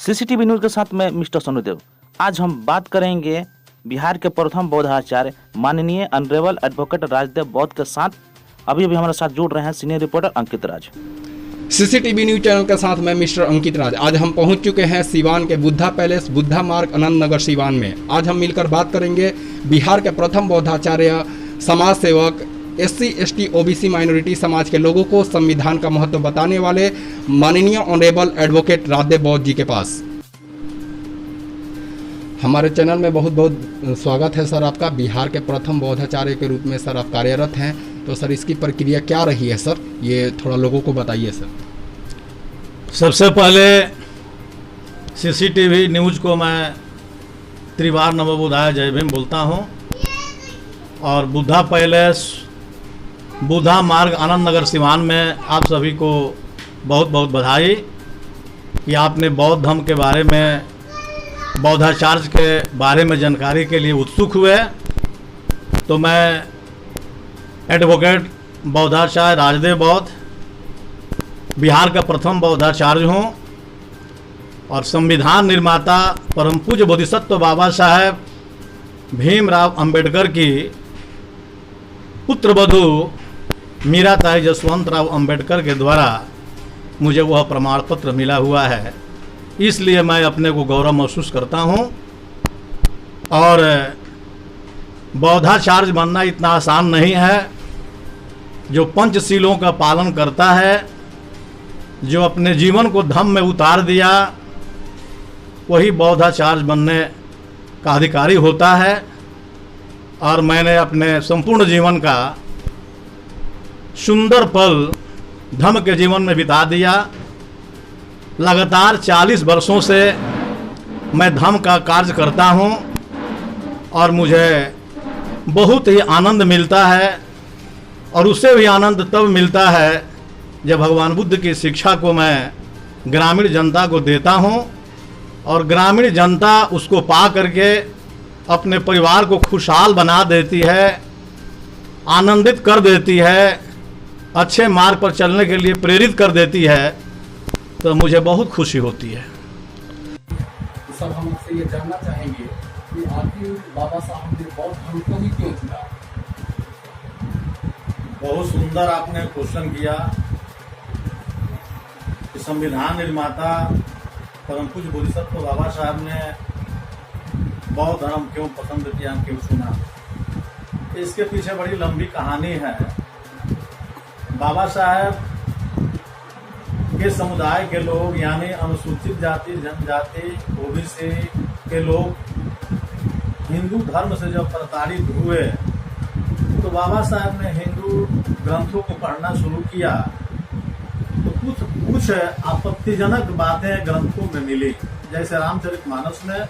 CCTV news के साथ मैं मिस्टर सोनूदेव। आज हम बात करेंगे बिहार के प्रथम बौद्धाचार्य माननीय ऑनरेबल एडवोकेट राजदेव बौद्ध के साथ। अभी हमारे साथ जुड़ रहे हैं सीनियर रिपोर्टर अंकित राज। सीसीटीवी न्यूज चैनल के साथ मैं मिस्टर अंकित राज। आज हम पहुंच चुके हैं सीवान के बुद्धा पैलेस बुद्धा मार्ग आनंद नगर सीवान में। आज हम मिलकर बात करेंगे बिहार के प्रथम बौद्धाचार्य समाज सेवक SC ST OBC माइनॉरिटी समाज के लोगों को संविधान का महत्व बताने वाले माननीय ऑनरेबल एडवोकेट राजदेव बौद्ध जी के पास। हमारे चैनल में बहुत बहुत स्वागत है सर आपका। बिहार के प्रथम बौद्धाचार्य के रूप में सर आप कार्यरत हैं, तो सर इसकी प्रक्रिया क्या रही है सर, ये थोड़ा लोगों को बताइए सर। सबसे पहले सीसीटीवी न्यूज़ को मैं त्रिवार नमो बुद्धाय जय भीम बोलता हूँ, और बुद्धा पैलेस बुद्धा मार्ग आनंद नगर सिवान में आप सभी को बहुत बहुत बधाई कि आपने बौद्ध धर्म के बारे में, बौद्धाचार्य के बारे में जानकारी के लिए उत्सुक हुए। तो मैं एडवोकेट बौद्धाचार्य राजदेव बौद्ध बिहार का प्रथम बौद्धाचार्य हूँ, और संविधान निर्माता परम पूज्य बोधिसत्व बाबा साहेब भीमराव अंबेडकर की पुत्रवधू मीराताई जसवंतराव अंबेडकर के द्वारा मुझे वह प्रमाण पत्र मिला हुआ है, इसलिए मैं अपने को गौरव महसूस करता हूँ। और बौद्धाचार्य बनना इतना आसान नहीं है। जो पंचशीलों का पालन करता है, जो अपने जीवन को धम्म में उतार दिया, वही बौद्धाचार्य बनने का अधिकारी होता है। और मैंने अपने संपूर्ण जीवन का सुंदर पल धम्म के जीवन में बिता दिया। लगातार 40 वर्षों से मैं धम्म का कार्य करता हूँ, और मुझे बहुत ही आनंद मिलता है। और उससे भी आनंद तब मिलता है जब भगवान बुद्ध की शिक्षा को मैं ग्रामीण जनता को देता हूँ, और ग्रामीण जनता उसको पा करके अपने परिवार को खुशहाल बना देती है, आनंदित कर देती है, अच्छे मार्ग पर चलने के लिए प्रेरित कर देती है, तो मुझे बहुत खुशी होती है। सर हम आपसे ये जानना चाहेंगे कि आखिर बाबा साहब ने बौद्ध धर्म को ही क्यों चुना? बहुत सुंदर आपने क्वेश्चन किया कि संविधान निर्माता परम पूज्य बोधिसत्व बाबा साहब ने बौद्ध धर्म क्यों पसंद किया, क्यों चुना। इसके पीछे बड़ी लंबी कहानी है। बाबा साहब के समुदाय के लोग, यानी अनुसूचित जाति जनजाति OBC के लोग हिंदू धर्म से जब प्रताड़ित हुए, तो बाबा साहब ने हिंदू ग्रंथों को पढ़ना शुरू किया, तो कुछ आपत्तिजनक बातें ग्रंथों में मिली। जैसे रामचरितमानस में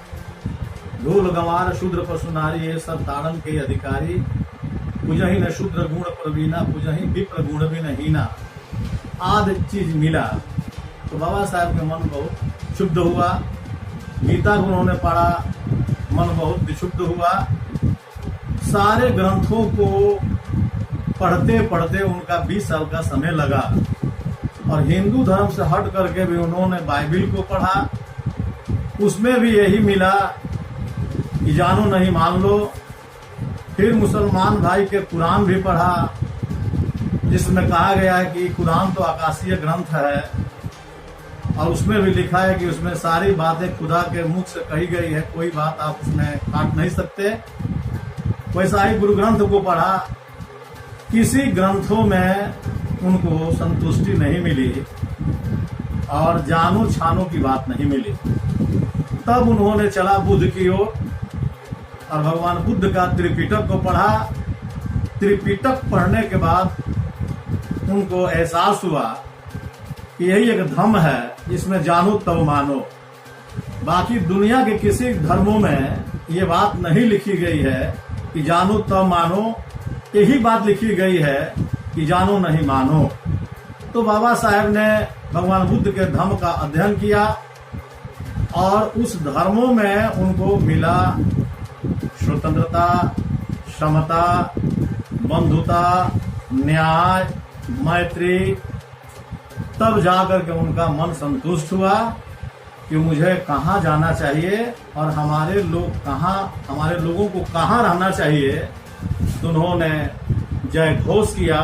धूल गंवार शूद्र पशु नारी ये सब ताड़न के अधिकारी, पूजही न शूद्र गुण प्रवीणा, पूजही विप्र गुण भी हीना, आदि चीज मिला। तो बाबा साहब का मन बहुत क्षुब्ध हुआ। गीता को उन्होंने पढ़ा, मन बहुत विक्षुब्ध हुआ। सारे ग्रंथों को पढ़ते पढ़ते उनका 20 साल का समय लगा, और हिंदू धर्म से हट करके भी उन्होंने बाइबिल को पढ़ा। उसमें भी यही मिला कि जानो नहीं मान लो। फिर मुसलमान भाई के कुरान भी पढ़ा, जिसमें कहा गया है कि कुरान तो आकाशीय ग्रंथ है, और उसमें भी लिखा है कि उसमें सारी बातें खुदा के मुख से कही गई है, कोई बात आप उसमें काट नहीं सकते। वैसा ही गुरु ग्रंथ को पढ़ा। किसी ग्रंथों में उनको संतुष्टि नहीं मिली, और जानो छानो की बात नहीं मिली। तब उन्होंने चला बुद्ध की ओर, और भगवान बुद्ध का त्रिपिटक को पढ़ा। त्रिपिटक पढ़ने के बाद उनको एहसास हुआ कि यही एक धर्म है, इसमें जानो तब मानो। बाकी दुनिया के किसी धर्मों में ये बात नहीं लिखी गई है कि जानो तब मानो, यही बात लिखी गई है कि जानो नहीं मानो। तो बाबा साहब ने भगवान बुद्ध के धर्म का अध्ययन किया, और उस धर्मों में उनको मिला स्वतंत्रता, समता, बंधुता, न्याय, मैत्री। तब जाकर के उनका मन संतुष्ट हुआ, कि मुझे कहाँ जाना चाहिए और हमारे लोगों को कहाँ रहना चाहिए, तो उन्होंने जय घोष किया।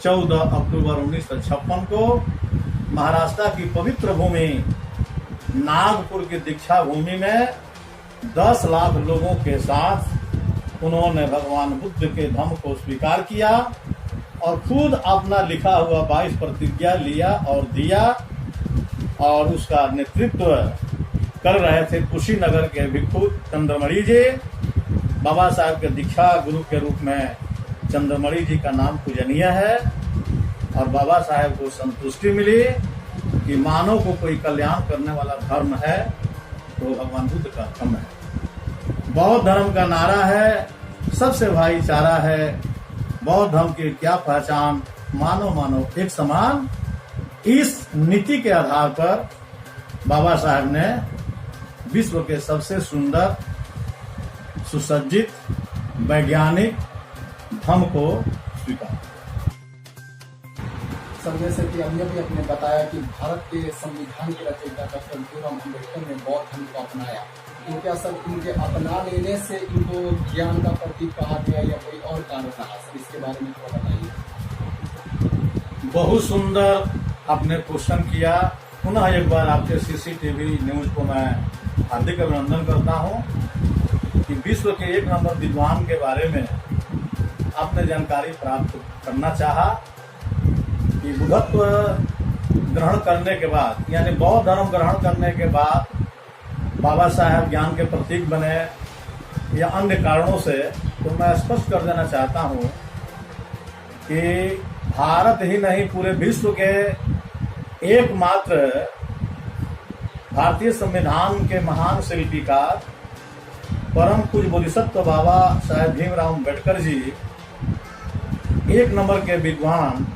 14 अक्टूबर 1956 को महाराष्ट्र की पवित्र भूमि नागपुर की दीक्षा भूमि में 10 लाख लोगों के साथ उन्होंने भगवान बुद्ध के धम्म को स्वीकार किया और खुद अपना लिखा हुआ 22 प्रतिज्ञा लिया और दिया, और उसका नेतृत्व कर रहे थे कुशीनगर के भिक्षु चंद्रमणि जी। बाबा साहब के दीक्षा गुरु के रूप में चंद्रमणि जी का नाम पूजनीय है, और बाबा साहब को संतुष्टि मिली कि मानव को कोई कल्याण करने वाला धर्म है तो भगवान बुद्ध का धर्म है। बौद्ध धर्म का नारा है सबसे भाईचारा है, बौद्ध धर्म की क्या पहचान, मानव मानव एक समान। इस नीति के आधार पर बाबा साहब ने विश्व के सबसे सुंदर सुसज्जित वैज्ञानिक धर्म को स्वीकार। सर, जैसे कि हमने भी अपने बताया कि भारत के संविधान के रचयिता डॉक्टर भीमराव अम्बेडकर ने बौद्ध धर्म को अपनाया, तो क्या सर इनके अपना लेने से इनको ज्ञान का प्रतीक कहा गया या कोई और कारण रहा? सर इसके बारे में थोड़ा बताइए। बहुत सुंदर आपने क्वेश्चन किया। पुनः एक बार आपके सीसीटीवी न्यूज को मैं हार्दिक अभिनंदन करता हूं कि विश्व के 1 नंबर विद्वान के बारे में आपने जानकारी प्राप्त करना चाहा कि बुद्धत्व ग्रहण करने के बाद, यानी बौद्ध धर्म ग्रहण करने के बाद बाबा साहब ज्ञान के प्रतीक बने या अन्य कारणों से, तो मैं स्पष्ट कर देना चाहता हूं कि भारत ही नहीं पूरे विश्व के एकमात्र भारतीय संविधान के महान शिल्पीकार परम पूज्य बोधिसत्व बाबा साहेब भीमराव अम्बेडकर जी 1 नंबर के विद्वान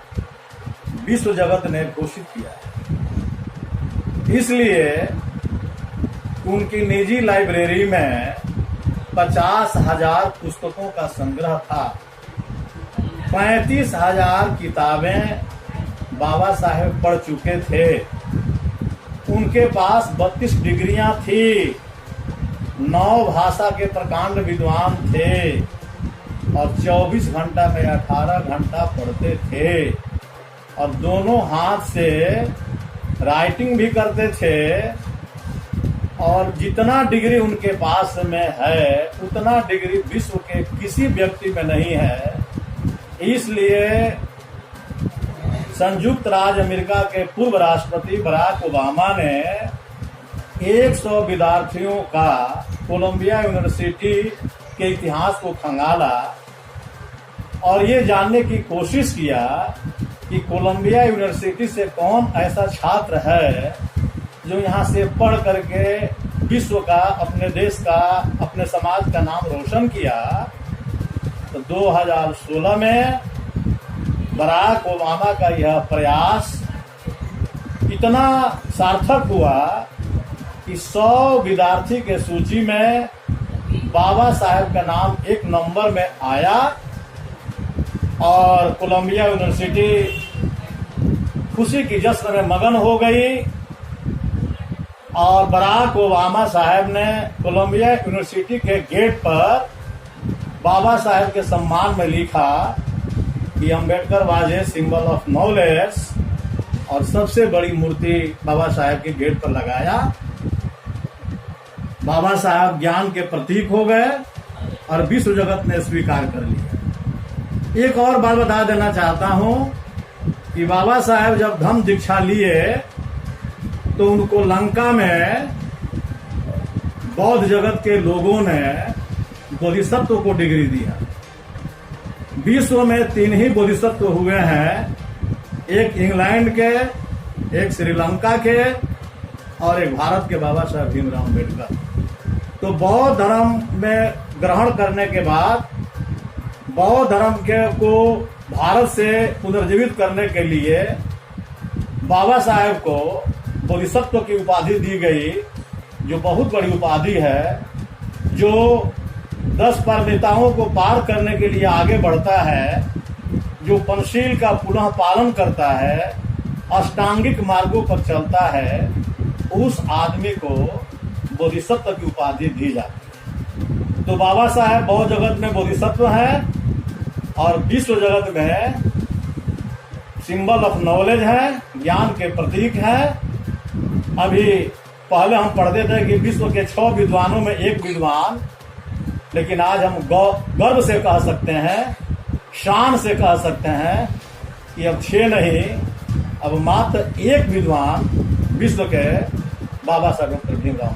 विश्व जगत ने घोषित किया है। इसलिए उनकी निजी लाइब्रेरी में 50,000 पुस्तकों का संग्रह था। 35,000 किताबें बाबा साहेब पढ़ चुके थे। उनके पास 32 डिग्रियां थी, 9 भाषा के प्रकांड विद्वान थे और 24 घंटा में 18 घंटा पढ़ते थे, और दोनों हाथ से राइटिंग भी करते थे। और जितना डिग्री उनके पास में है उतना डिग्री विश्व के किसी व्यक्ति में नहीं है। इसलिए संयुक्त राज्य अमेरिका के पूर्व राष्ट्रपति बराक ओबामा ने 100 विद्यार्थियों का कोलंबिया यूनिवर्सिटी के इतिहास को खंगाला और ये जानने की कोशिश किया कि कोलंबिया यूनिवर्सिटी से कौन ऐसा छात्र है जो यहाँ से पढ़ करके विश्व का, अपने देश का, अपने समाज का नाम रोशन किया। तो 2016 में बराक ओबामा का यह प्रयास इतना सार्थक हुआ कि 100 विद्यार्थी के सूची में बाबा साहेब का नाम 1 नंबर में आया और कोलंबिया यूनिवर्सिटी खुशी की जश्न में मगन हो गई। और बराक ओबामा साहब ने कोलंबिया यूनिवर्सिटी के गेट पर बाबा साहेब के सम्मान में लिखा कि Ambedkar was a symbol of knowledge, और सबसे बड़ी मूर्ति बाबा साहेब के गेट पर लगाया। बाबा साहब ज्ञान के प्रतीक हो गए और विश्व जगत ने स्वीकार कर लिया। एक और बात बता देना चाहता हूं कि बाबा साहेब जब धम्म दीक्षा लिए तो उनको लंका में बौद्ध जगत के लोगों ने बोधिसत्व को डिग्री दिया। विश्व में 3 ही बोधिसत्व हुए हैं, एक इंग्लैंड के, एक श्रीलंका के और एक भारत के बाबा साहेब भीमराव अम्बेडकर। तो बौद्ध धर्म में ग्रहण करने के बाद बौद्ध धर्म को भारत से पुनर्जीवित करने के लिए बाबा साहेब को बोधिसत्व की उपाधि दी गई, जो बहुत बड़ी उपाधि है, जो 10 पारमिताओं को पार करने के लिए आगे बढ़ता है, जो पंचशील का पुनः पालन करता है, अष्टांगिक मार्गों पर चलता है, उस आदमी को बोधिसत्व की उपाधि दी जाती है। तो बाबा साहेब बहुत जगत में बोधिसत्व है और विश्व जगत में सिंबल ऑफ नॉलेज है, ज्ञान के प्रतीक है। अभी पहले हम पढ़ते थे कि विश्व के 6 विद्वानों में एक विद्वान, लेकिन आज हम गर्व से कह सकते हैं, शान से कह सकते हैं कि अब 6 नहीं, अब मात्र एक विद्वान विश्व के बाबा साहेब डॉक्टर भीमराव।